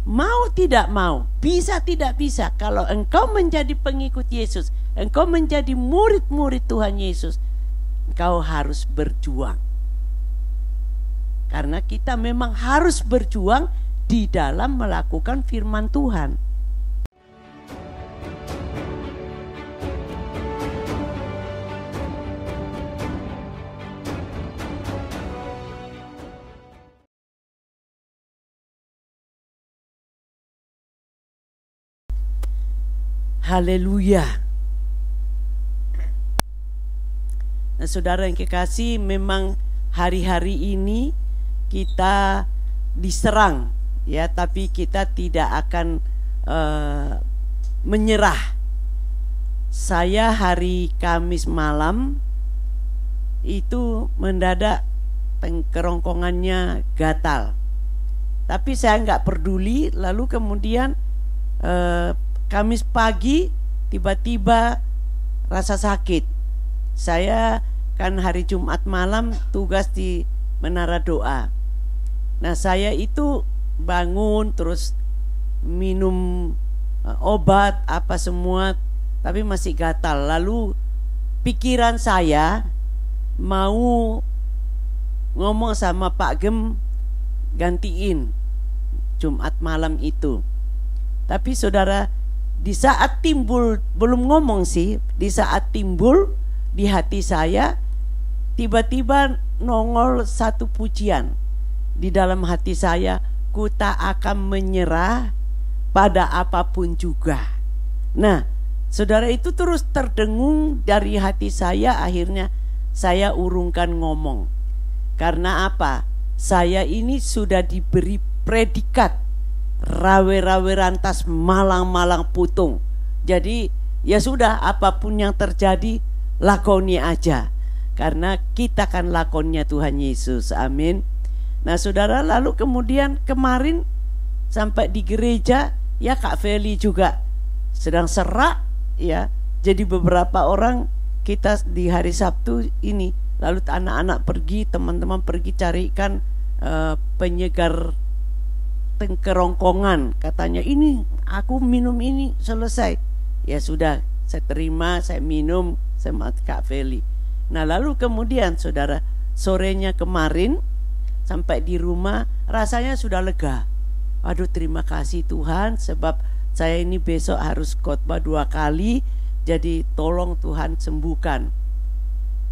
mau tidak mau, bisa tidak bisa, kalau engkau menjadi pengikut Yesus, engkau menjadi murid-murid Tuhan Yesus, engkau harus berjuang. Karena kita memang harus berjuang di dalam melakukan firman Tuhan. Haleluya. Nah, saudara yang kekasih, memang hari-hari ini kita diserang, ya, tapi kita tidak akan menyerah. Saya hari Kamis malam itu mendadak kerongkongannya gatal, tapi saya nggak peduli. Lalu kemudian Kamis pagi tiba-tiba rasa sakit. Saya kan hari Jumat malam tugas di Menara Doa. Nah, saya itu bangun terus minum obat apa semua, tapi masih gatal. Lalu pikiran saya mau ngomong sama Pak Gem gantiin Jumat malam itu. Tapi saudara, di saat timbul, belum ngomong sih, di saat timbul di hati saya, tiba-tiba nongol satu pujian di dalam hati saya, ku tak akan menyerah pada apapun juga. Nah, saudara, itu terus terdengung dari hati saya. Akhirnya saya urungkan ngomong. Karena apa? Saya ini sudah diberi predikat rawe-rawe rantas, malang-malang putung. Jadi ya sudah, apapun yang terjadi lakoni aja, karena kita kan lakonnya Tuhan Yesus. Amin. Nah saudara, lalu kemudian kemarin sampai di gereja, ya Kak Feli juga sedang serak, ya. Jadi beberapa orang kita di hari Sabtu ini, lalu anak-anak pergi, teman-teman pergi carikan penyegar kerongkongan. Katanya, ini aku minum ini selesai. Ya sudah, saya terima, saya minum sama Kak Feli. Nah lalu kemudian saudara, sorenya kemarin sampai di rumah rasanya sudah lega. Aduh, terima kasih Tuhan, sebab saya ini besok harus khotbah 2 kali. Jadi tolong Tuhan sembuhkan.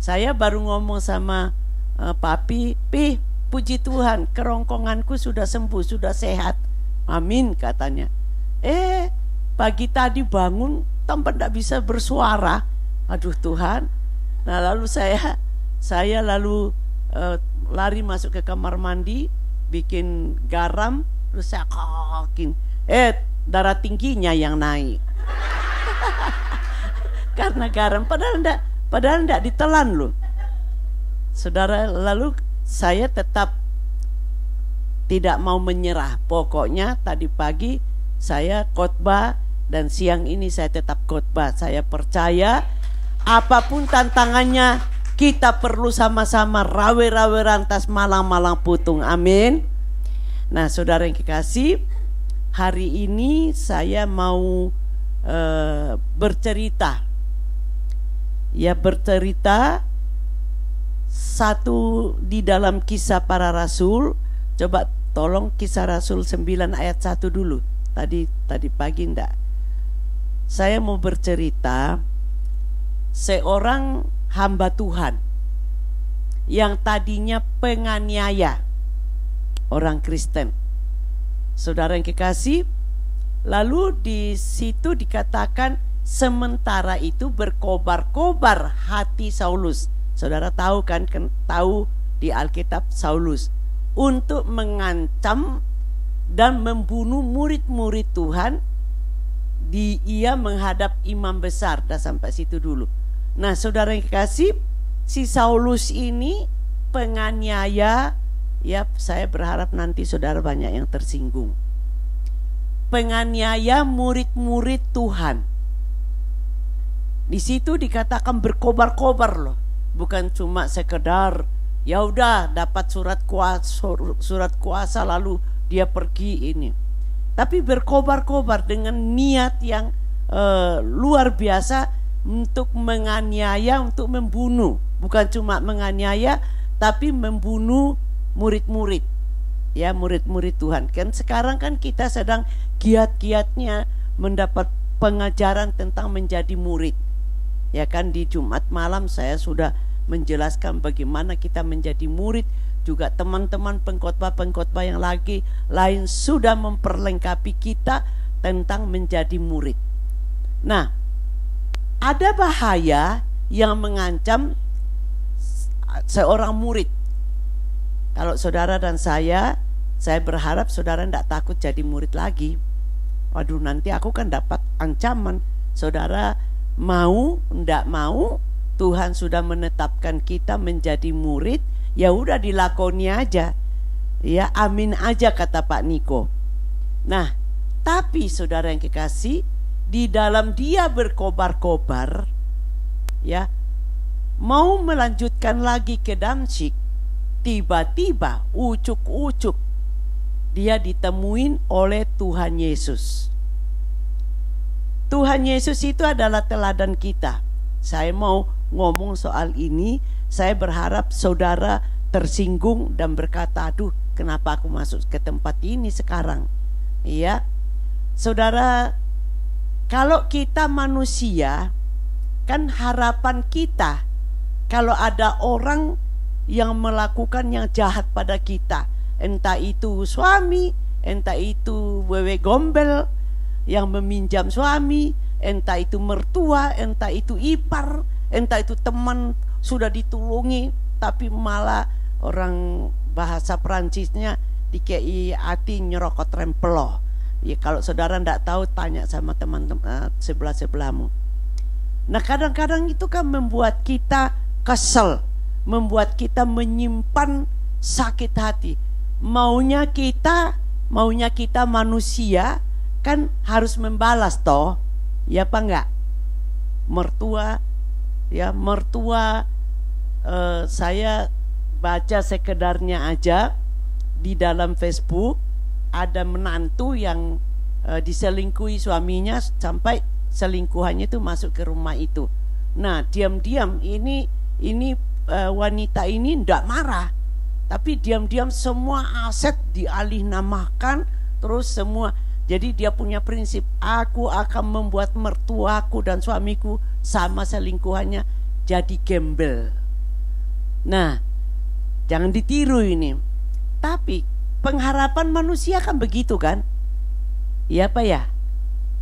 Saya baru ngomong sama Papi, Pi, puji Tuhan, kerongkonganku sudah sembuh, sudah sehat. Amin, katanya. Pagi tadi bangun tampak tidak bisa bersuara. Aduh Tuhan. Nah lalu saya lalu lari masuk ke kamar mandi, bikin garam, terus saya kokin. Darah tingginya yang naik. Karena garam, padahal enggak ditelan loh. Saudara, lalu saya tetap tidak mau menyerah. Pokoknya tadi pagi saya khotbah dan siang ini saya tetap khotbah. Saya percaya apapun tantangannya, kita perlu sama-sama rawe-rawe rantas, malang-malang putung. Amin. Nah saudara yang kekasih, hari ini saya mau bercerita. Ya, bercerita satu di dalam Kisah Para Rasul. Coba tolong Kisah Rasul 9 ayat 1 dulu. Tadi pagi enggak. Saya mau bercerita seorang hamba Tuhan yang tadinya penganiaya orang Kristen. Saudara yang kekasih, lalu di situ dikatakan sementara itu berkobar-kobar hati Saulus. Saudara tahu kan, tahu di Alkitab Saulus untuk mengancam dan membunuh murid-murid Tuhan. Ia menghadap imam besar. Dah sampai situ dulu. Nah saudara yang kekasih, si Saulus ini penganiaya. Ya, saya berharap nanti saudara banyak yang tersinggung. Penganiaya murid-murid Tuhan. Di situ dikatakan berkobar-kobar loh. Bukan cuma sekedar ya udah dapat surat kuasa lalu dia pergi ini. tapi berkobar-kobar dengan niat yang luar biasa untuk menganiaya, untuk membunuh. Bukan cuma menganiaya, tapi membunuh murid-murid, ya, murid-murid Tuhan. Kan sekarang kan kita sedang giat-giatnya mendapat pengajaran tentang menjadi murid. Ya kan, di Jumat malam saya sudah menjelaskan bagaimana kita menjadi murid. Juga teman-teman pengkhotbah-pengkhotbah yang lain sudah memperlengkapi kita tentang menjadi murid. Nah, ada bahaya yang mengancam seorang murid. Kalau saudara dan saya berharap saudara tidak takut jadi murid lagi. Waduh, nanti aku kan dapat ancaman. Saudara mau, tidak mau, Tuhan sudah menetapkan kita menjadi murid, ya udah dilakoni aja. Ya, amin aja kata Pak Niko. Nah, tapi saudara yang kekasih, di dalam dia berkobar-kobar, ya, mau melanjutkan lagi ke Damsyik, tiba-tiba ucuk-ucuk dia ditemuin oleh Tuhan Yesus. Tuhan Yesus itu adalah teladan kita. Saya mau ngomong soal ini, saya berharap saudara tersinggung dan berkata, aduh, kenapa aku masuk ke tempat ini sekarang? Iya, saudara, kalau kita manusia, kan harapan kita kalau ada orang yang melakukan yang jahat pada kita, entah itu suami, entah itu wewe gombel yang meminjam suami, entah itu mertua, entah itu ipar, entah itu teman sudah ditulungi tapi malah orang bahasa Perancisnya dikei hati nyerokot rempelo. Ya, kalau saudara tidak tahu, tanya sama teman-teman sebelah-sebelahmu. Nah, kadang-kadang itu kan membuat kita kesel, membuat kita menyimpan sakit hati. Maunya kita manusia kan harus membalas toh, ya apa enggak? Mertua, ya mertua, saya baca sekedarnya aja di dalam Facebook. Ada menantu yang diselingkuhi suaminya sampai selingkuhannya itu masuk ke rumah itu. Nah, diam-diam ini wanita ini tidak marah, tapi diam-diam semua aset dialihnamakan, terus semua. Jadi dia punya prinsip, aku akan membuat mertuaku dan suamiku sama selingkuhannya jadi gembel. Nah, jangan ditiru ini. Tapi pengharapan manusia kan begitu kan? Iya apa ya?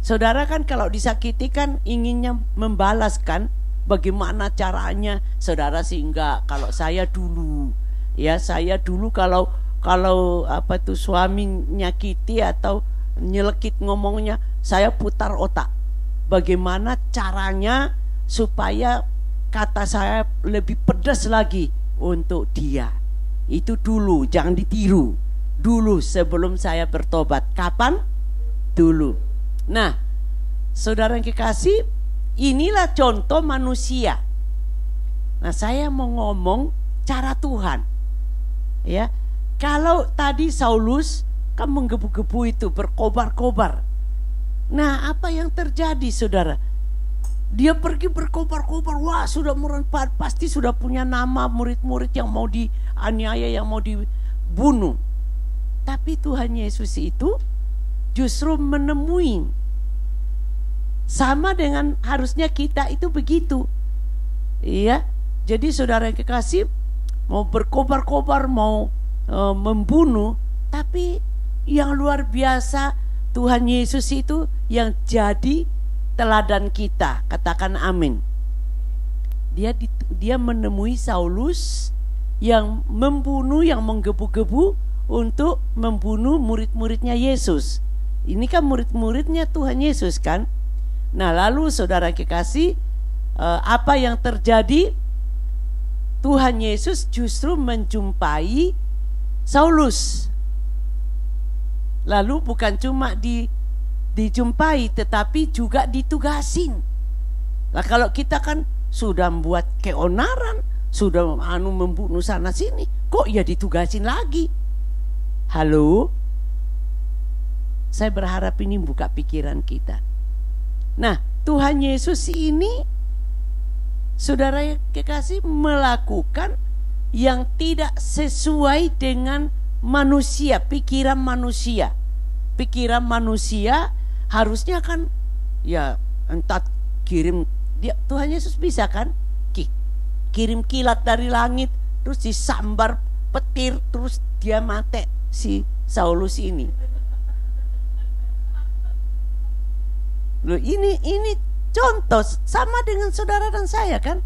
Saudara kan kalau disakiti kan inginnya membalaskan. Bagaimana caranya? Saudara sih enggak. Kalau saya dulu, ya saya dulu kalau apa tuh suami nyakiti atau nyelekit ngomongnya, saya putar otak. Bagaimana caranya supaya kata saya lebih pedas lagi untuk dia. Itu dulu, jangan ditiru. Dulu sebelum saya bertobat. Kapan? Dulu. Nah, saudara yang kekasih, inilah contoh manusia. Nah, saya mau ngomong cara Tuhan. Ya, kalau tadi Saulus kan menggebu-gebu itu, berkobar-kobar. Nah, apa yang terjadi, saudara? Dia pergi berkobar-kobar. Wah, sudah pasti sudah punya nama murid-murid yang mau dianiaya, yang mau dibunuh. Tapi Tuhan Yesus itu justru menemui. Sama dengan harusnya kita itu begitu. Iya. Jadi saudara yang kekasih, mau berkobar-kobar, mau membunuh, tapi yang luar biasa Tuhan Yesus itu yang jadi teladan kita. Katakan amin. Dia menemui Saulus yang membunuh, yang menggebu-gebu untuk membunuh murid-muridnya Yesus. Ini kan murid-muridnya Tuhan Yesus kan. Nah, lalu saudara kekasih, apa yang terjadi? Tuhan Yesus justru menjumpai Saulus. Lalu bukan cuma dijumpai, tetapi juga ditugasin. Nah, kalau kita kan sudah membuat keonaran, sudah membunuh sana sini, kok ya ditugasin lagi? Halo? Saya berharap ini buka pikiran kita. Nah, Tuhan Yesus ini, saudara yang kekasih, melakukan yang tidak sesuai dengan manusia, pikiran manusia. Pikiran manusia harusnya kan, ya entah kirim, Tuhan Yesus bisa kan kirim kilat dari langit, terus disambar petir, terus dia mati si Saulus ini. Loh, ini contoh sama dengan saudara dan saya kan.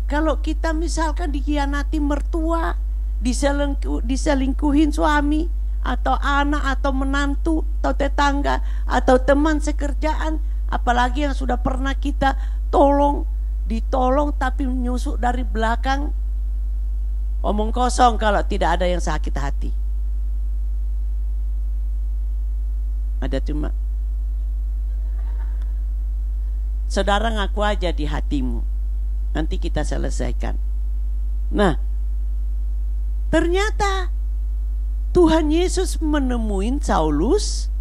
Kalau kita misalkan dikhianati mertua, diselingkuhin suami, atau anak, atau menantu, atau tetangga, atau teman sekerjaan, apalagi yang sudah pernah kita ditolong tapi menyusuk dari belakang, omong kosong kalau tidak ada yang sakit hati. Ada cuma saudara ngaku aja di hatimu, nanti kita selesaikan. Nah, ternyata Tuhan Yesus menemuin Saulus,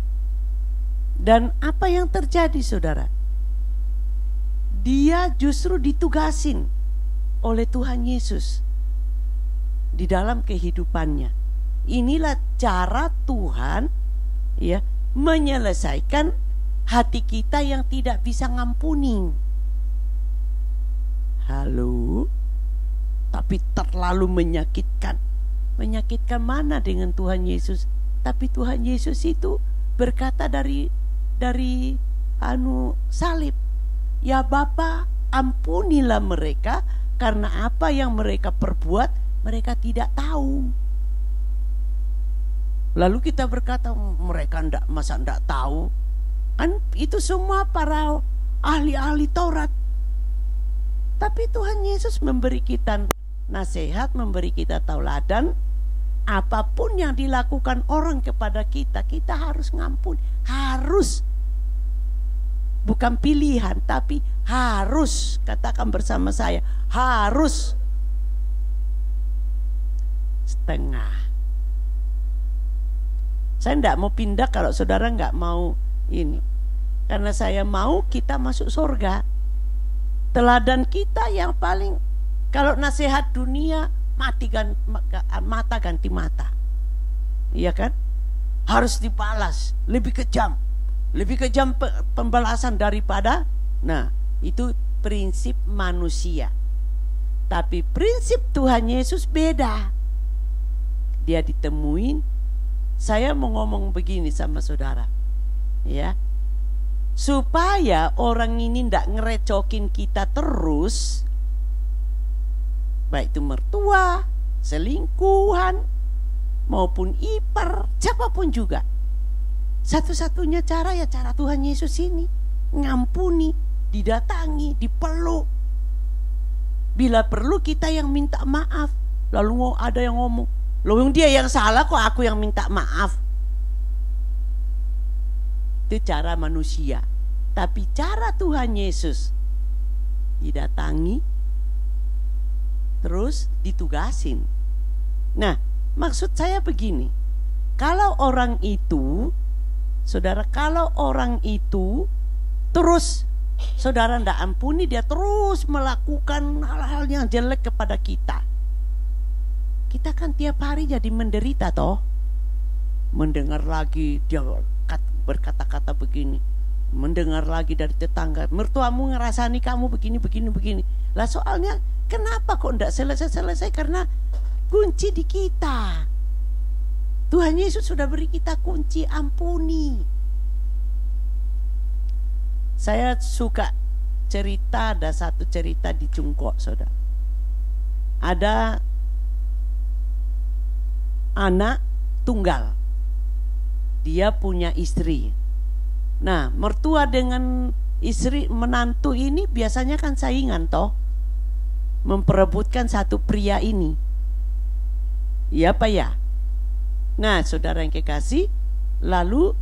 dan apa yang terjadi saudara? Dia justru ditugasin oleh Tuhan Yesus di dalam kehidupannya. Inilah cara Tuhan ya menyelesaikan hati kita yang tidak bisa ngampuni. Halo? Tapi terlalu menyakitkan. Menyakitkan mana dengan Tuhan Yesus? Tapi Tuhan Yesus itu berkata dari salib, ya Bapa, ampunilah mereka karena apa yang mereka perbuat mereka tidak tahu. Lalu kita berkata, mereka masa enggak tahu? Kan itu semua para ahli-ahli Taurat. Tapi Tuhan Yesus memberi kita nasihat, memberi kita tauladan. Apapun yang dilakukan orang kepada kita, kita harus ngampun. Harus. Bukan pilihan, tapi harus. Katakan bersama saya, harus. Setengah. Saya tidak mau pindah kalau saudara nggak mau ini. Karena saya mau kita masuk surga. Teladan kita yang paling, kalau nasihat dunia, mata ganti mata. Iya kan? Harus dibalas, lebih kejam pembalasan daripada. Nah, itu prinsip manusia. Tapi prinsip Tuhan Yesus beda. Dia ditemuin. Saya mau ngomong begini sama saudara, ya, supaya orang ini ndak ngerecokin kita terus, baik itu mertua, selingkuhan, maupun ipar, siapapun juga. Satu-satunya cara ya cara Tuhan Yesus ini, ngampuni, didatangi, dipeluk. Bila perlu kita yang minta maaf. Lalu ada yang ngomong, loh dia yang salah kok aku yang minta maaf. Itu cara manusia. Tapi cara Tuhan Yesus, didatangi, terus ditugasin. Nah, maksud saya begini, kalau orang itu, saudara, kalau orang itu terus saudara ndak ampuni, dia terus melakukan hal-hal yang jelek kepada kita, kita kan tiap hari jadi menderita toh. Mendengar lagi dia berkata-kata begini, mendengar lagi dari tetangga, mertuamu ngerasani kamu begini. Lah soalnya kenapa kok ndak selesai? Karena kunci di kita. Tuhan Yesus sudah beri kita kunci, ampuni. Saya suka cerita, ada satu cerita di Cungkok, saudara. Ada anak tunggal, dia punya istri. Nah, mertua dengan istri menantu ini biasanya kan saingan toh, memperebutkan satu pria ini. Iya apa ya? Nah, saudara yang kekasih, lalu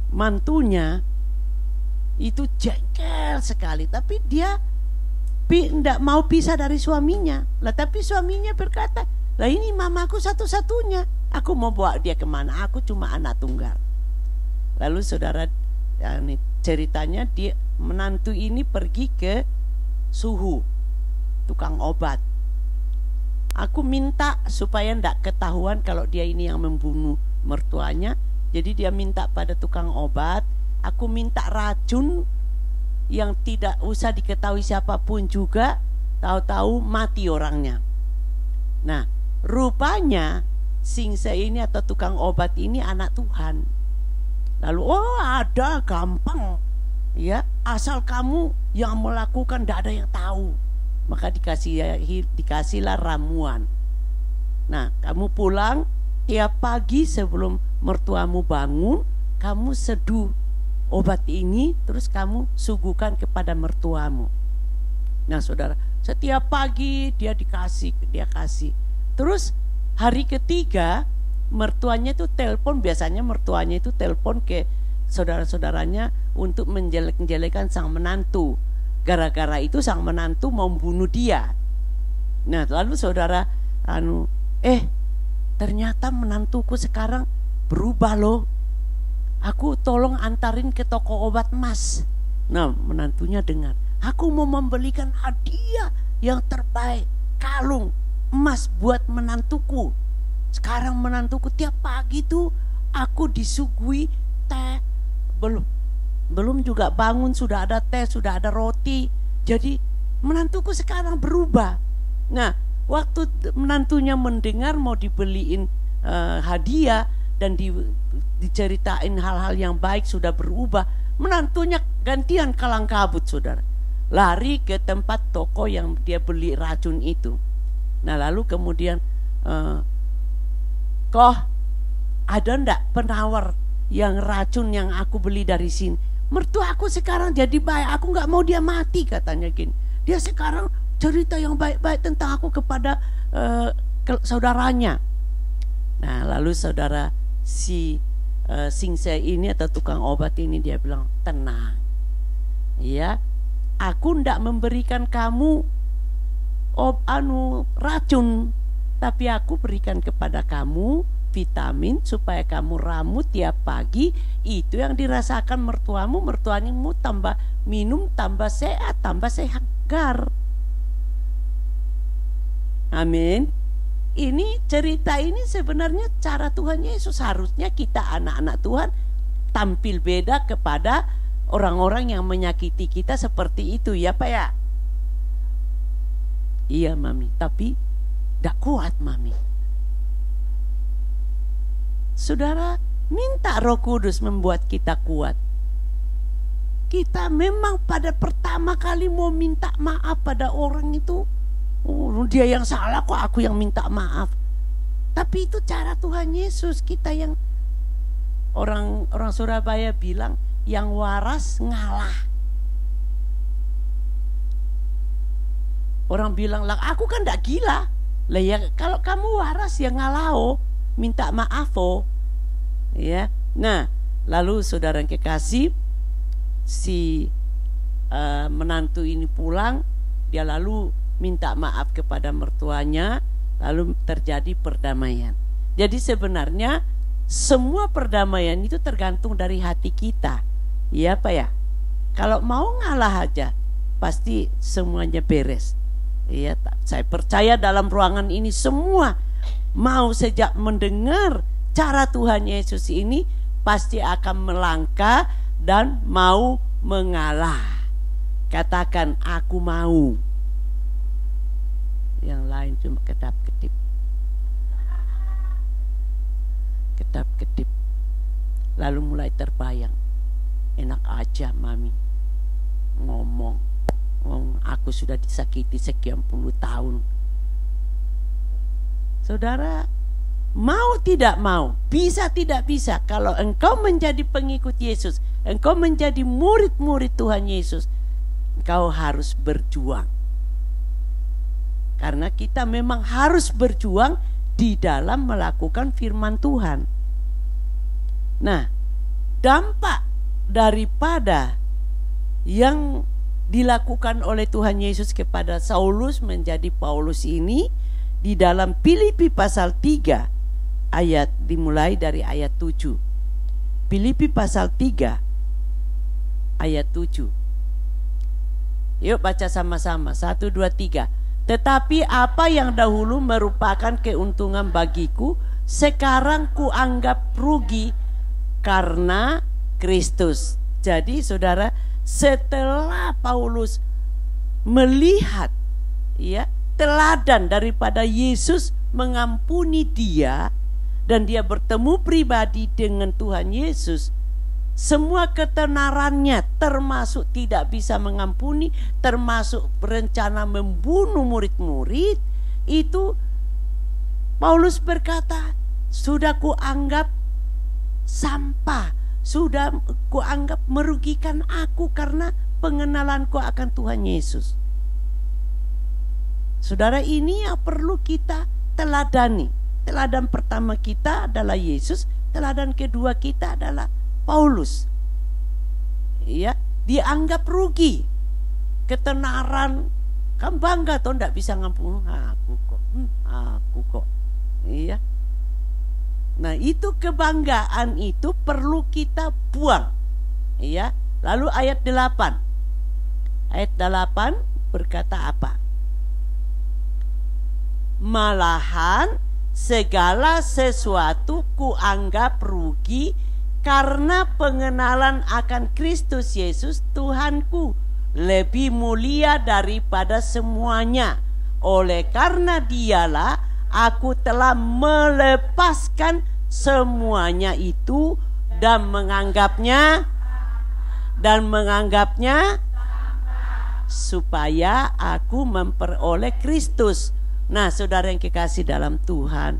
mantunya itu jengkel sekali, tapi dia tidak mau pisah dari suaminya. Lah tapi suaminya berkata, lah ini mamaku satu-satunya, aku mau bawa dia kemana? Aku cuma anak tunggal. Lalu saudara, ini ceritanya, dia menantu ini pergi ke suhu, tukang obat. Aku minta supaya ndak ketahuan kalau dia ini yang membunuh mertuanya. Jadi dia minta pada tukang obat, aku minta racun yang tidak usah diketahui siapapun juga, tahu-tahu mati orangnya. Nah, rupanya Singse ini atau tukang obat ini anak Tuhan. Lalu, oh ada, gampang ya, asal kamu yang melakukan, tidak ada yang tahu. Maka dikasihlah ramuan. Nah, kamu pulang tiap pagi sebelum mertuamu bangun, kamu seduh obat ini, terus kamu suguhkan kepada mertuamu. Nah saudara, setiap pagi dia kasih. Terus hari ketiga mertuanya itu telepon, biasanya mertuanya itu telepon ke saudara-saudaranya untuk menjelek-jelekan sang menantu. Gara-gara itu sang menantu mau membunuh dia. Nah lalu saudara, ternyata menantuku sekarang berubah loh. Aku tolong antarin ke toko obat Mas. Nah menantunya dengar, aku mau membelikan hadiah yang terbaik, kalung emas buat menantuku. Sekarang menantuku tiap pagi tuh aku disuguhi teh. Belum juga bangun sudah ada teh, sudah ada roti. Jadi menantuku sekarang berubah. Nah waktu menantunya mendengar mau dibeliin hadiah dan diceritain hal-hal yang baik, sudah berubah, menantunya gantian kalang kabut saudara, lari ke tempat toko yang dia beli racun itu. Nah lalu kemudian kok ada ndak penawar yang racun yang aku beli dari sini? Mertua aku sekarang jadi baik, aku nggak mau dia mati, katanya gini. Dia sekarang cerita yang baik-baik tentang aku kepada saudaranya. Nah lalu saudara, si Singse ini atau tukang obat ini dia bilang, tenang ya, aku ndak memberikan kamu racun, tapi aku berikan kepada kamu vitamin supaya kamu ramu tiap pagi. Itu yang dirasakan mertuamu tambah minum, tambah sehat, tambah segar. Amin. Ini cerita ini sebenarnya cara Tuhan Yesus. Harusnya kita anak-anak Tuhan tampil beda kepada orang-orang yang menyakiti kita seperti itu, ya Pak ya? Iya Mami, tapi gak kuat Mami. Saudara, minta Roh Kudus membuat kita kuat. Kita memang pada pertama kali mau minta maaf pada orang itu, oh, dia yang salah kok aku yang minta maaf. Tapi itu cara Tuhan Yesus. Kita yang orang Surabaya bilang yang waras ngalah. Orang bilang lah, aku kan gak gila. Lah ya kalau kamu waras ya ngalah, minta maaf ya. Nah lalu saudara yang kekasih, si menantu ini pulang, dia lalu minta maaf kepada mertuanya, lalu terjadi perdamaian. Jadi sebenarnya semua perdamaian itu tergantung dari hati kita, ya Pak ya. Kalau mau ngalah aja pasti semuanya beres. Ya, saya percaya dalam ruangan ini semua mau sejak mendengar cara Tuhan Yesus ini pasti akan melangkah dan mau mengalah. Katakan aku mau. Yang lain cuma kedap-kedip. Kedap-kedip. Lalu mulai terbayang, enak aja Mami ngomong aku sudah disakiti sekian puluh tahun. Saudara, mau tidak mau, bisa tidak bisa, kalau engkau menjadi pengikut Yesus, engkau menjadi murid-murid Tuhan Yesus, engkau harus berjuang. Karena kita memang harus berjuang di dalam melakukan firman Tuhan. Nah, dampak daripada yang dilakukan oleh Tuhan Yesus kepada Saulus menjadi Paulus ini di dalam Filipi pasal 3 ayat dimulai dari ayat 7. Filipi pasal 3 ayat 7. Yuk baca sama-sama. 1, 2, 3. Tetapi apa yang dahulu merupakan keuntungan bagiku, sekarang kuanggap rugi karena Kristus. Jadi saudara, setelah Paulus melihat teladan daripada Yesus mengampuni dia, dan dia bertemu pribadi dengan Tuhan Yesus, semua ketenarannya termasuk tidak bisa mengampuni, termasuk berencana membunuh murid-murid, itu Paulus berkata, sudah kuanggap sampah, sudah kuanggap merugikan aku karena pengenalanku akan Tuhan Yesus. Saudara, ini yang perlu kita teladani. Teladan pertama kita adalah Yesus, teladan kedua kita adalah Paulus. Dianggap rugi. Ketenaran, kan bangga toh ndak bisa ngampuni aku kok. Nah, itu kebanggaan itu perlu kita buang. Lalu ayat 8. Ayat 8 berkata apa? Malahan segala sesuatu kuanggap rugi karena pengenalan akan Kristus Yesus Tuhanku lebih mulia daripada semuanya. Oleh karena dialah aku telah melepaskan semuanya itu dan menganggapnya supaya aku memperoleh Kristus. Nah, saudara yang kekasih dalam Tuhan,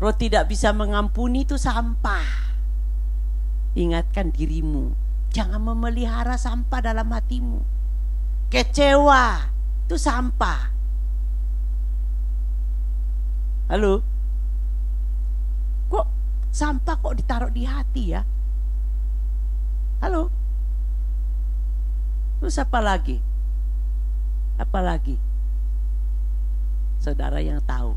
roh tidak bisa mengampuni itu sampah. Ingatkan dirimu, jangan memelihara sampah dalam hatimu. Kecewa itu sampah. Halo? Kok sampah kok ditaruh di hati ya? Halo? Terus apa lagi? Apa lagi? Saudara yang tahu,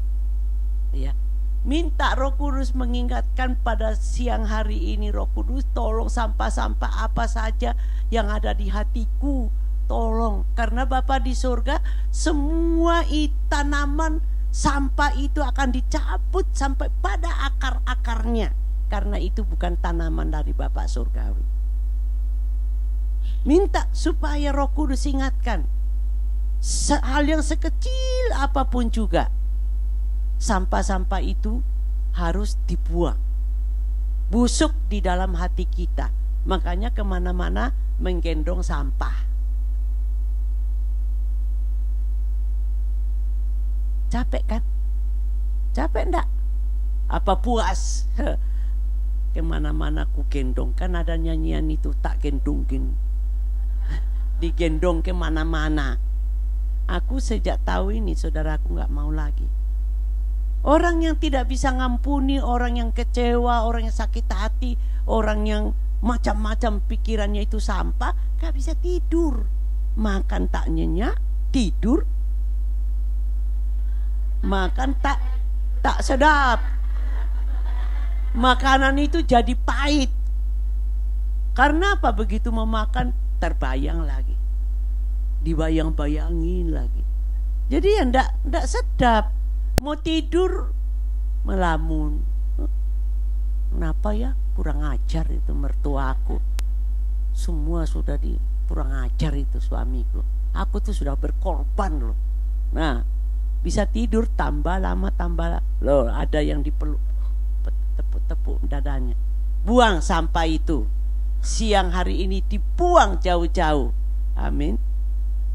minta Roh Kudus mengingatkan pada siang hari ini. Roh Kudus, tolong sampah-sampah apa saja yang ada di hatiku, tolong. Karena Bapa di surga, semua tanaman sampah itu akan dicabut sampai pada akar-akarnya. Karena itu bukan tanaman dari Bapa surgawi. Minta supaya Roh Kudus ingatkan. Hal yang sekecil apapun juga, sampah-sampah itu harus dibuang. Busuk di dalam hati kita. Makanya kemana-mana menggendong sampah. Capek kan? Capek enggak? Apa puas? Kemana-mana ku gendong. Kan ada nyanyian itu, tak gendongin, digendong kemana-mana. Aku sejak tahu ini, saudaraku, gak mau lagi. Orang yang tidak bisa ngampuni, orang yang kecewa, orang yang sakit hati, orang yang macam-macam pikirannya itu sampah, gak bisa tidur. Makan tak nyenyak, tidur. Makan tak sedap. Makanan itu jadi pahit. Karena apa? Begitu memakan terbayang lagi, dibayang-bayangin lagi. Jadi ya ndak sedap. Mau tidur melamun. Kenapa ya? Kurang ajar itu mertuaku. Semua sudah kurang ajar itu suamiku. Aku tuh sudah berkorban loh. Nah, bisa tidur tambah lama tambah loh, ada yang dipeluk, tepuk-tepuk dadanya. Buang sampah itu. Siang hari ini dibuang jauh-jauh. Amin.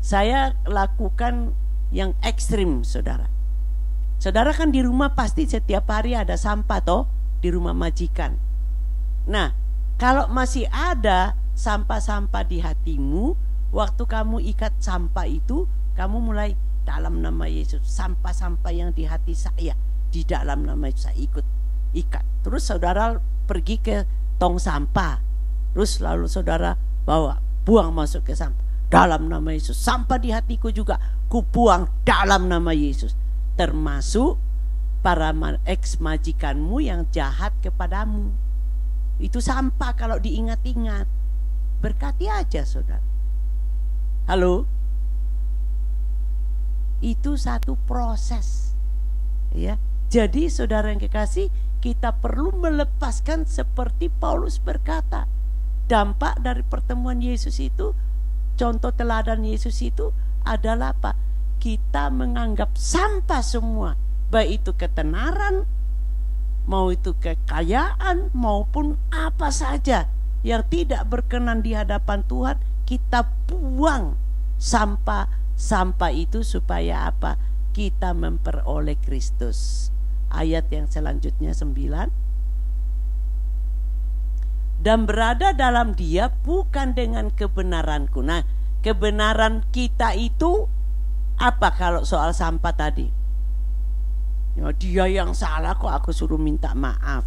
Saya lakukan yang ekstrim, saudara. Saudara kan di rumah pasti setiap hari ada sampah toh, di rumah majikan. Nah, kalau masih ada sampah-sampah di hatimu, waktu kamu ikat sampah itu, kamu mulai dalam nama Yesus, sampah-sampah yang di hati saya, di dalam nama Yesus saya ikat. Terus saudara pergi ke tong sampah, terus lalu saudara bawa, buang masuk ke sampah. Dalam nama Yesus, sampah di hatiku juga kubuang dalam nama Yesus. Termasuk para ex majikanmu yang jahat kepadamu. Itu sampah kalau diingat-ingat. Berkati aja saudara. Halo? Itu satu proses. Ya. Jadi saudara yang kekasih, kita perlu melepaskan seperti Paulus berkata. Dampak dari pertemuan Yesus itu, contoh teladan Yesus itu adalah apa? Kita menganggap sampah semua, baik itu ketenaran, mau itu kekayaan, maupun apa saja yang tidak berkenan di hadapan Tuhan, kita buang sampah itu supaya apa? Kita memperoleh Kristus. Ayat yang selanjutnya 9. Dan berada dalam Dia bukan dengan kebenaranku. Nah, kebenaran kita itu apa kalau soal sampah tadi? Ya, dia yang salah kok aku suruh minta maaf.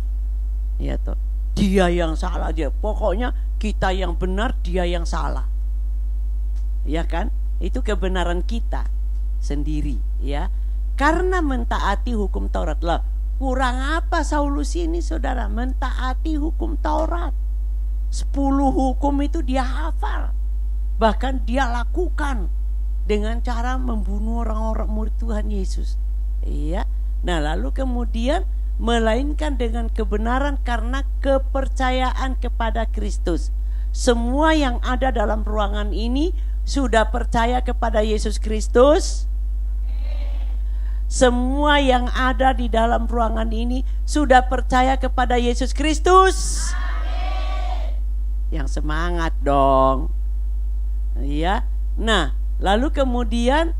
Ya toh. Dia yang salah aja. Pokoknya kita yang benar, dia yang salah. Ya kan? Itu kebenaran kita sendiri, ya. Karena mentaati hukum Taurat. Lah, kurang apa Saulus ini saudara? Mentaati hukum Taurat. 10 hukum itu dia hafal. Bahkan dia lakukan dengan cara membunuh orang-orang murid Tuhan Yesus. Iya. Nah, lalu kemudian melainkan dengan kebenaran karena kepercayaan kepada Kristus. Semua yang ada dalam ruangan ini sudah percaya kepada Yesus Kristus. Semua yang ada di dalam ruangan ini sudah percaya kepada Yesus Kristus. Yang semangat dong. Ya. Nah, lalu kemudian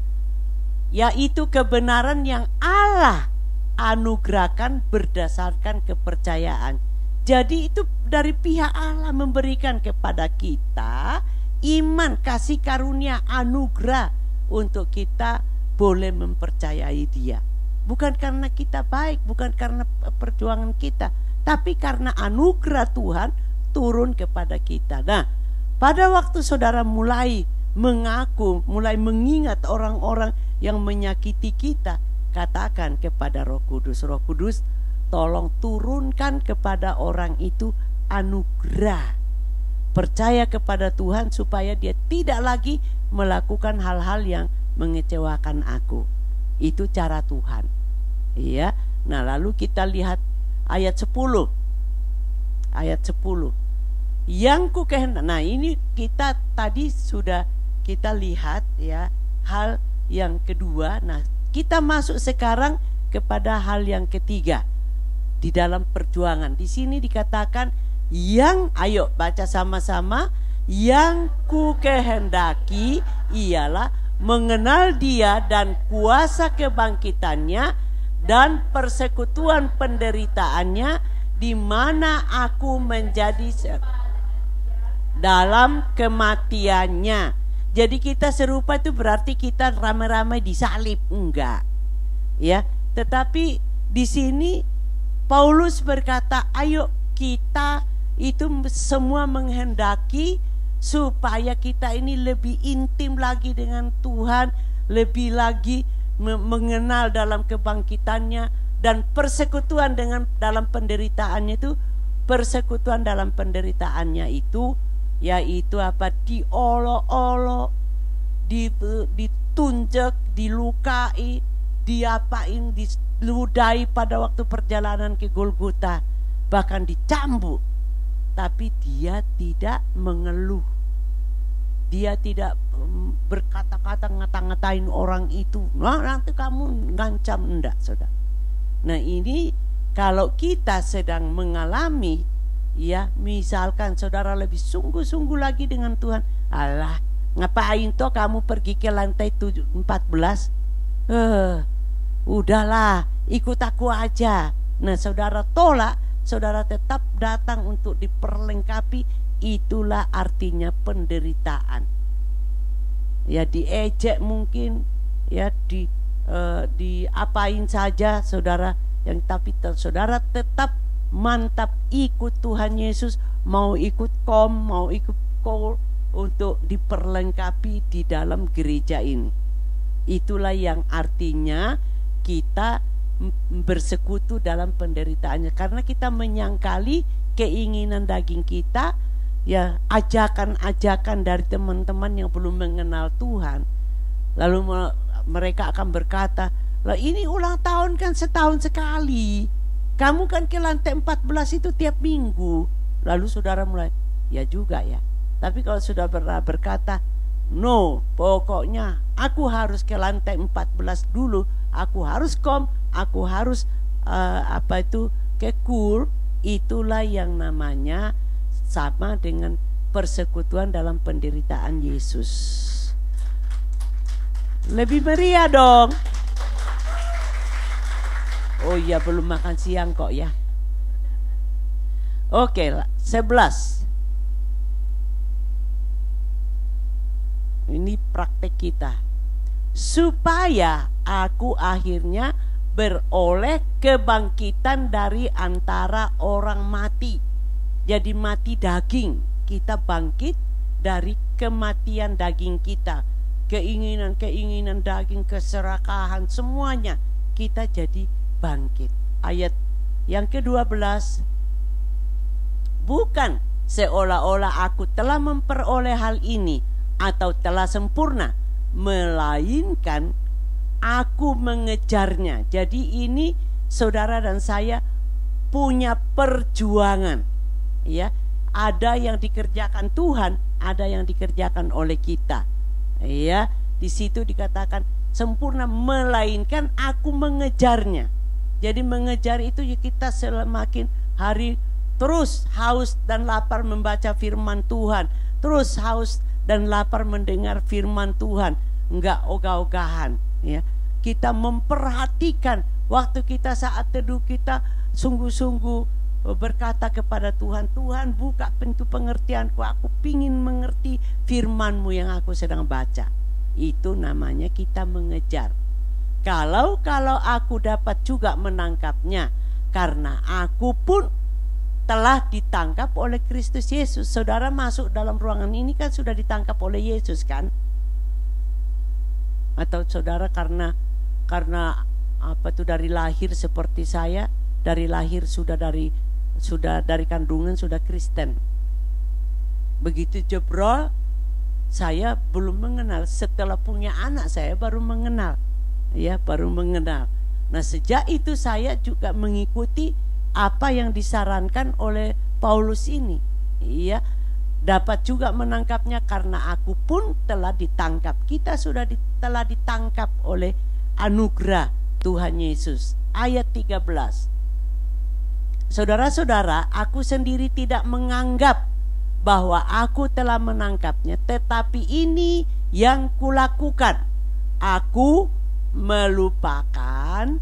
yaitu kebenaran yang Allah anugerahkan berdasarkan kepercayaan. Jadi itu dari pihak Allah memberikan kepada kita iman, kasih karunia, anugerah untuk kita boleh mempercayai Dia. Bukan karena kita baik, bukan karena perjuangan kita, tapi karena anugerah Tuhan turun kepada kita. Nah, pada waktu saudara mulai mengaku, mulai mengingat orang-orang yang menyakiti kita, katakan kepada Roh Kudus, Roh Kudus, tolong turunkan kepada orang itu anugerah. Percaya kepada Tuhan supaya dia tidak lagi melakukan hal-hal yang mengecewakan aku. Itu cara Tuhan. Iya. Nah, lalu kita lihat ayat 10. Ayat 10. Yang ku kehendak. Nah, ini kita tadi sudah kita lihat ya hal yang kedua. Nah, kita masuk sekarang kepada hal yang ketiga di dalam perjuangan. Di sini dikatakan yang, ayo baca sama-sama, yang ku kehendaki ialah mengenal Dia dan kuasa kebangkitannya dan persekutuan penderitaannya, di mana aku menjadi dalam kematiannya. Jadi kita serupa itu berarti kita ramai-ramai disalib, enggak. Ya, tetapi di sini Paulus berkata, ayo kita itu semua menghendaki supaya kita ini lebih intim lagi dengan Tuhan, lebih lagi mengenal dalam kebangkitannya dan persekutuan dengan dalam penderitaannya itu. Persekutuan dalam penderitaannya itu yaitu apa? Diolok-olok, ditunjuk, dilukai, diapain, diludai pada waktu perjalanan ke Golgota, bahkan dicambuk. Tapi dia tidak mengeluh. Dia tidak berkata-kata ngata-ngatain orang itu. Nah, nanti kamu ngancam, enggak, saudara. Nah, ini kalau kita sedang mengalami, ya, misalkan saudara lebih sungguh-sungguh lagi dengan Tuhan. Alah, ngapain toh kamu pergi ke lantai 14? Udahlah, ikut aku aja. Nah, saudara tolak, saudara tetap datang untuk diperlengkapi. Itulah artinya penderitaan. Ya, diejek mungkin, ya, diapain saja saudara, yang tapi saudara tetap mantap ikut Tuhan Yesus, mau ikut mau ikut call untuk diperlengkapi di dalam gereja ini. Itulah yang artinya kita bersekutu dalam penderitaannya, karena kita menyangkali keinginan daging kita, ya ajakan-ajakan dari teman-teman yang belum mengenal Tuhan. Lalu mereka akan berkata, lah ini ulang tahun kan setahun sekali, kamu kan ke lantai 14 itu tiap minggu. Lalu saudara mulai, ya juga ya. Tapi kalau sudah berkata, no, pokoknya aku harus ke lantai 14 dulu, aku harus aku harus ke kur, itulah yang namanya sama dengan persekutuan dalam penderitaan Yesus. Lebih meriah dong. Oh iya, belum makan siang kok ya. Oke, 11. Ini praktek kita. Supaya aku akhirnya beroleh kebangkitan dari antara orang mati. Jadi mati daging, kita bangkit dari kematian daging kita. Keinginan-keinginan daging, keserakahan, semuanya kita jadi bangkit. Ayat yang ke-12. Bukan seolah-olah aku telah memperoleh hal ini atau telah sempurna, melainkan aku mengejarnya. Jadi ini saudara dan saya punya perjuangan, ya. Ada yang dikerjakan Tuhan, ada yang dikerjakan oleh kita, ya. Di situ dikatakan sempurna, melainkan aku mengejarnya. Jadi mengejar itu kita semakin hari terus haus dan lapar membaca firman Tuhan, terus haus dan lapar mendengar firman Tuhan, enggak ogah-ogahan, ya. Kita memperhatikan waktu kita saat teduh, kita sungguh-sungguh berkata kepada Tuhan, Tuhan buka pintu pengertianku, aku pingin mengerti firman-Mu yang aku sedang baca. Itu namanya kita mengejar. Kalau aku dapat juga menangkapnya, karena aku pun telah ditangkap oleh Kristus Yesus. Saudara masuk dalam ruangan ini kan sudah ditangkap oleh Yesus kan? Atau saudara karena dari lahir seperti saya, dari lahir sudah dari kandungan sudah Kristen. Begitu jebrol, saya belum mengenal. Setelah punya anak saya baru mengenal, ya, baru mengenal. Nah, sejak itu saya juga mengikuti apa yang disarankan oleh Paulus ini, ya. Dapat juga menangkapnya karena aku pun telah ditangkap. Kita sudah telah ditangkap oleh anugerah Tuhan Yesus. Ayat 13. Saudara-saudara, aku sendiri tidak menganggap bahwa aku telah menangkapnya, tetapi ini yang kulakukan. Aku melupakan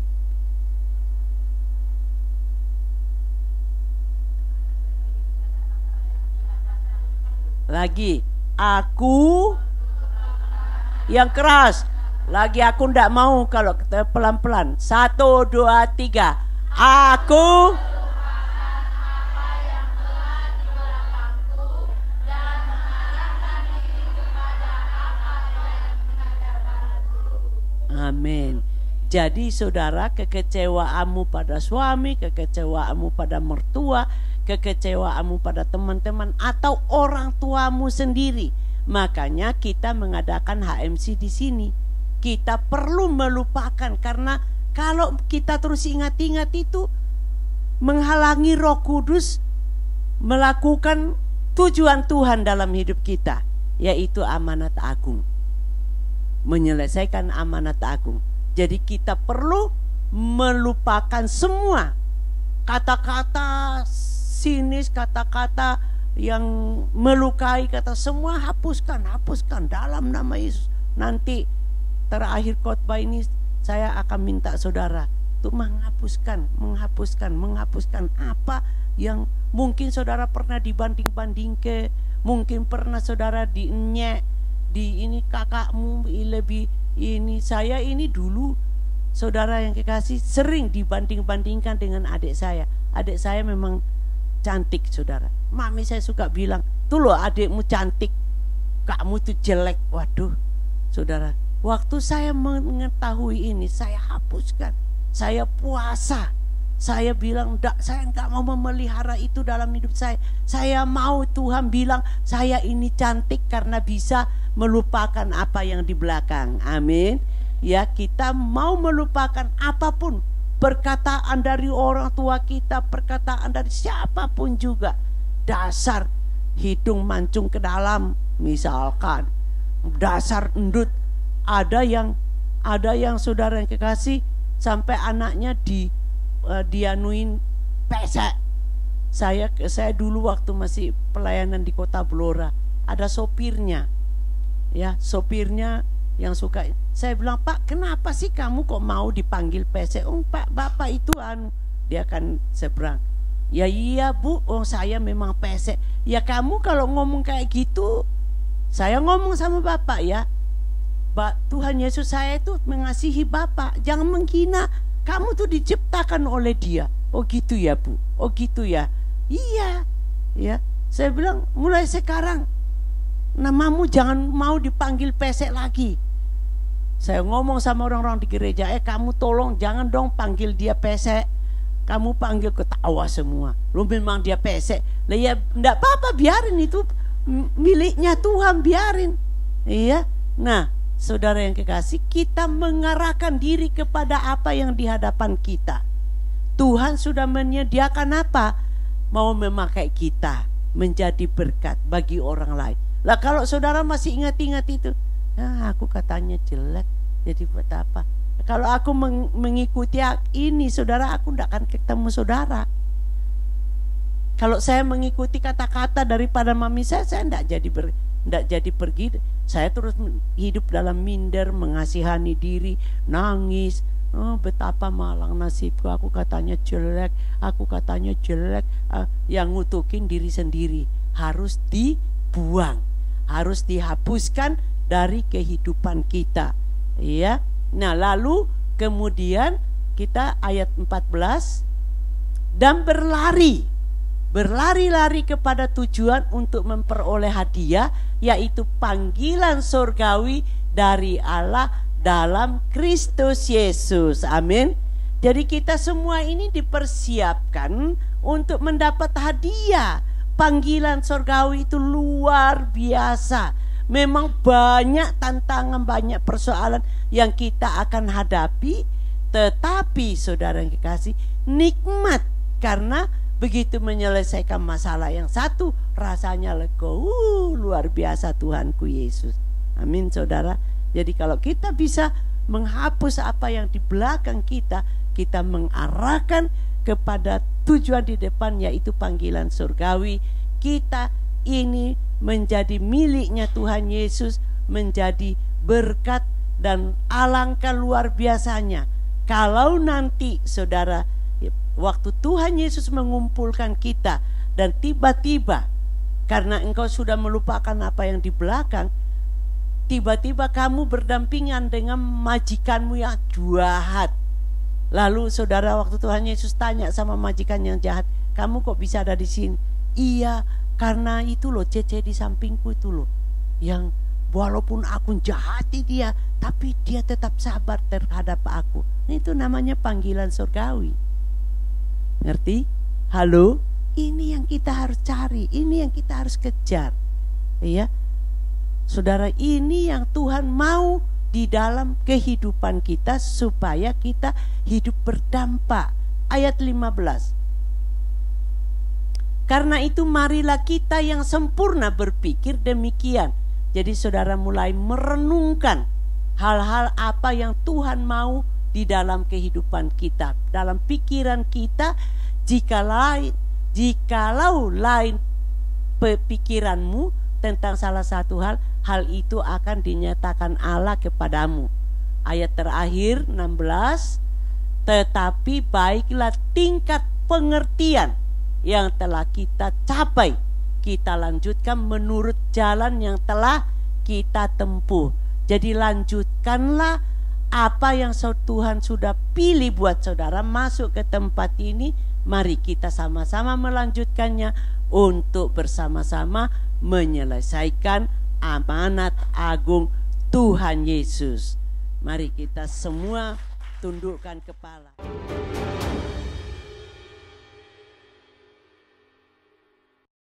lagi, aku yang keras lagi, aku ndak mau kalau pelan-pelan. 1, 2, 3. Aku amin. Jadi saudara, kekecewaanmu pada suami, kekecewaanmu pada mertua, kekecewaanmu pada teman-teman atau orang tuamu sendiri, makanya kita mengadakan HMC di sini. Kita perlu melupakan, karena kalau kita terus ingat-ingat itu menghalangi Roh Kudus melakukan tujuan Tuhan dalam hidup kita, yaitu amanat agung, menyelesaikan amanat agung. Jadi kita perlu melupakan semua kata-kata sinis, kata-kata yang melukai, kata semua hapuskan dalam nama Yesus. Nanti terakhir khotbah ini saya akan minta saudara untuk menghapuskan apa yang mungkin saudara pernah dibanding-banding ke, mungkin pernah saudara dienyek, di ini kakakmu lebih ini, saya ini dulu saudara yang kekasih sering dibanding-bandingkan dengan adik saya. Adik saya memang cantik saudara. Mami saya suka bilang, tuh loh adikmu cantik, kamu tuh jelek. Waduh saudara, waktu saya mengetahui ini, saya hapuskan. Saya puasa Saya bilang, saya enggak mau memelihara itu dalam hidup saya. Saya mau Tuhan bilang, saya ini cantik karena bisa melupakan apa yang di belakang. Amin. Ya, kita mau melupakan apapun, perkataan dari orang tua kita, perkataan dari siapapun juga. Dasar hidung mancung ke dalam, misalkan. Dasar endut. Ada yang saudara yang kekasih sampai anaknya dianuin pesek. Saya dulu waktu masih pelayanan di Kota Blora, ada sopirnya. Ya, sopirnya yang suka. Saya bilang, "Pak, kenapa sih kamu kok mau dipanggil pesek?" "Oh, Pak, Bapak itu dia akan seberang." "Ya iya, Bu, saya memang pesek." "Ya kamu kalau ngomong kayak gitu, saya ngomong sama Bapak ya. Tuhan Yesus saya itu mengasihi Bapak, jangan menghina. Kamu tuh diciptakan oleh Dia." "Oh gitu ya, Bu. Oh gitu ya." "Iya." Ya, saya bilang, mulai sekarang namamu jangan mau dipanggil pesek lagi. Saya ngomong sama orang-orang di gereja, kamu tolong jangan dong panggil dia pesek. Kamu panggil, ketawa semua. Lu memang dia pesek. Lah ya enggak apa-apa, biarin, itu miliknya Tuhan, biarin. Iya. Nah, saudara yang kekasih, kita mengarahkan diri kepada apa yang di hadapan kita. Tuhan sudah menyediakan apa? Mau memakai kita menjadi berkat bagi orang lain. Lah kalau saudara masih ingat-ingat itu, aku katanya jelek, jadi buat apa? Kalau aku mengikuti ini, saudara, aku tidak akan ketemu saudara. Kalau saya mengikuti kata-kata daripada mami saya tidak jadi pergi. Saya terus hidup dalam minder, mengasihani diri, nangis. "Oh, betapa malang nasibku, aku katanya jelek, aku katanya jelek." Yang ngutukin diri sendiri harus dibuang, harus dihapuskan dari kehidupan kita. Ya. Nah, lalu kemudian kita ayat 14, dan berlari-lari kepada tujuan untuk memperoleh hadiah, yaitu panggilan surgawi dari Allah dalam Kristus Yesus. Amin. Jadi kita semua ini dipersiapkan untuk mendapat hadiah. Panggilan surgawi itu luar biasa. Memang banyak tantangan, banyak persoalan yang kita akan hadapi, tetapi saudara yang kekasih, nikmat karena begitu menyelesaikan masalah yang satu, rasanya lega. Luar biasa Tuhanku Yesus. Amin, saudara. Jadi kalau kita bisa menghapus apa yang di belakang kita, kita mengarahkan kepada tujuan di depan, yaitu panggilan surgawi. Kita ini menjadi miliknya Tuhan Yesus, menjadi berkat, dan alangkah luar biasanya kalau nanti saudara, waktu Tuhan Yesus mengumpulkan kita dan tiba-tiba karena engkau sudah melupakan apa yang di belakang, tiba-tiba kamu berdampingan dengan majikanmu yang jahat. Lalu saudara, waktu Tuhan Yesus tanya sama majikan yang jahat, "Kamu kok bisa ada di sini?" "Iya, karena itu loh Cece di sampingku itu loh, yang walaupun aku jahati dia, tapi dia tetap sabar terhadap aku." Itu namanya panggilan surgawi. Ngerti? Halo? Ini yang kita harus cari, ini yang kita harus kejar. Iya. Saudara, ini yang Tuhan mau di dalam kehidupan kita supaya kita hidup berdampak. Ayat 15. "Karena itu marilah kita yang sempurna berpikir demikian." Jadi saudara mulai merenungkan hal-hal apa yang Tuhan mau di dalam kehidupan kita, dalam pikiran kita. Jikalau lain pikiranmu tentang salah satu hal itu akan dinyatakan Allah kepadamu. Ayat terakhir 16, "Tetapi baiklah tingkat pengertian yang telah kita capai, kita lanjutkan menurut jalan yang telah kita tempuh." Jadi lanjutkanlah apa yang Tuhan sudah pilih buat saudara masuk ke tempat ini. Mari kita sama-sama melanjutkannya untuk bersama-sama menyelesaikan amanat agung Tuhan Yesus. Mari kita semua tundukkan kepala.